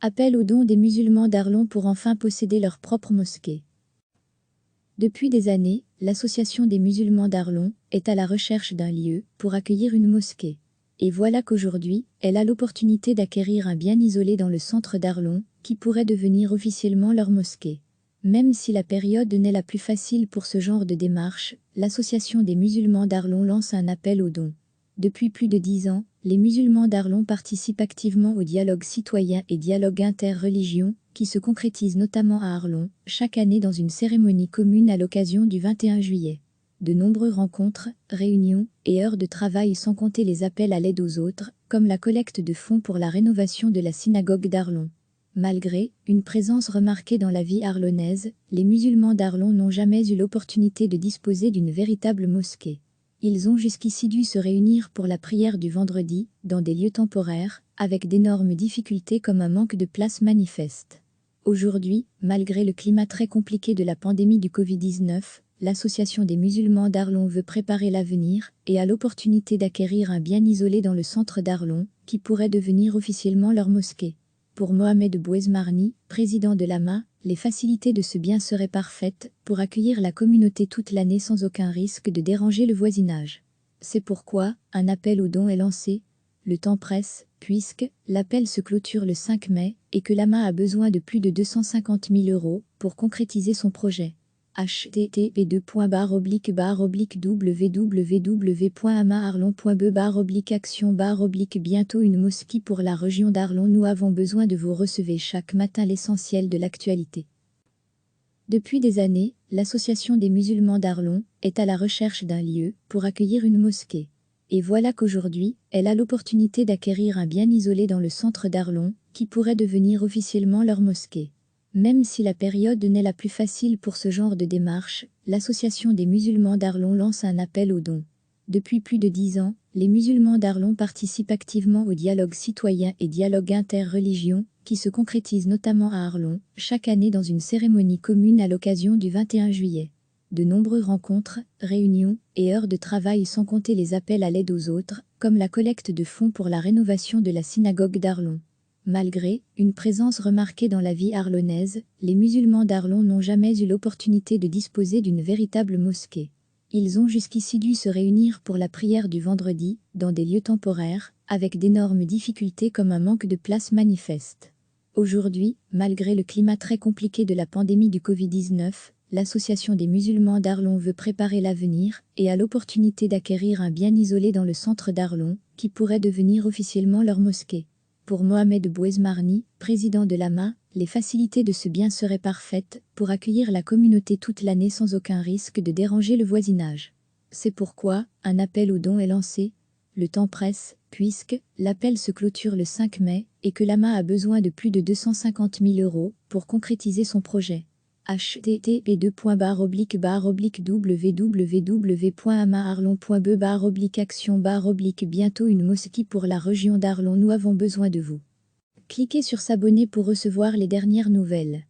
Appel aux dons des musulmans d'Arlon pour enfin posséder leur propre mosquée. Depuis des années, l'association des musulmans d'Arlon est à la recherche d'un lieu pour accueillir une mosquée. Et voilà qu'aujourd'hui, elle a l'opportunité d'acquérir un bien isolé dans le centre d'Arlon, qui pourrait devenir officiellement leur mosquée. Même si la période n'est la plus facile pour ce genre de démarche, l'association des musulmans d'Arlon lance un appel aux dons. Depuis plus de 10 ans, les musulmans d'Arlon participent activement au dialogue citoyen et dialogue inter-religion, qui se concrétise notamment à Arlon, chaque année dans une cérémonie commune à l'occasion du 21 juillet. De nombreuses rencontres, réunions et heures de travail sans compter les appels à l'aide aux autres, comme la collecte de fonds pour la rénovation de la synagogue d'Arlon. Malgré une présence remarquée dans la vie arlonnaise, les musulmans d'Arlon n'ont jamais eu l'opportunité de disposer d'une véritable mosquée. Ils ont jusqu'ici dû se réunir pour la prière du vendredi, dans des lieux temporaires, avec d'énormes difficultés comme un manque de place manifeste. Aujourd'hui, malgré le climat très compliqué de la pandémie du Covid-19, l'association des musulmans d'Arlon veut préparer l'avenir et a l'opportunité d'acquérir un bien isolé dans le centre d'Arlon, qui pourrait devenir officiellement leur mosquée. Pour Mohamed Bouezmarni, président de l'AMA, les facilités de ce bien seraient parfaites pour accueillir la communauté toute l'année sans aucun risque de déranger le voisinage. C'est pourquoi un appel aux dons est lancé. Le temps presse, puisque l'appel se clôture le 5 mai et que l'AMA a besoin de plus de 250 000 € pour concrétiser son projet. http://www.amaarlon.be/action/. Bientôt une mosquée pour la région d'Arlon. Nous avons besoin de vous. Recevez chaque matin l'essentiel de l'actualité. Depuis des années, l'association des musulmans d'Arlon est à la recherche d'un lieu pour accueillir une mosquée. Et voilà qu'aujourd'hui, elle a l'opportunité d'acquérir un bien isolé dans le centre d'Arlon, qui pourrait devenir officiellement leur mosquée. Même si la période n'est la plus facile pour ce genre de démarche, l'association des musulmans d'Arlon lance un appel aux dons. Depuis plus de 10 ans, les musulmans d'Arlon participent activement au dialogue citoyen et dialogue inter-religion, qui se concrétise notamment à Arlon, chaque année dans une cérémonie commune à l'occasion du 21 juillet. De nombreuses rencontres, réunions et heures de travail sans compter les appels à l'aide aux autres, comme la collecte de fonds pour la rénovation de la synagogue d'Arlon. Malgré une présence remarquée dans la vie arlonnaise, les musulmans d'Arlon n'ont jamais eu l'opportunité de disposer d'une véritable mosquée. Ils ont jusqu'ici dû se réunir pour la prière du vendredi, dans des lieux temporaires, avec d'énormes difficultés comme un manque de place manifeste. Aujourd'hui, malgré le climat très compliqué de la pandémie du Covid-19, l'association des musulmans d'Arlon veut préparer l'avenir et a l'opportunité d'acquérir un bien isolé dans le centre d'Arlon, qui pourrait devenir officiellement leur mosquée. Pour Mohamed Bouezmarni, président de l'AMA, les facilités de ce bien seraient parfaites pour accueillir la communauté toute l'année sans aucun risque de déranger le voisinage. C'est pourquoi un appel aux dons est lancé. Le temps presse, puisque l'appel se clôture le 5 mai et que l'AMA a besoin de plus de 250 000 € pour concrétiser son projet. http://www.amaarlon.be/action/. Bientôt une mosquée pour la région d'Arlon. Nous avons besoin de vous. Cliquez sur s'abonner pour recevoir les dernières nouvelles.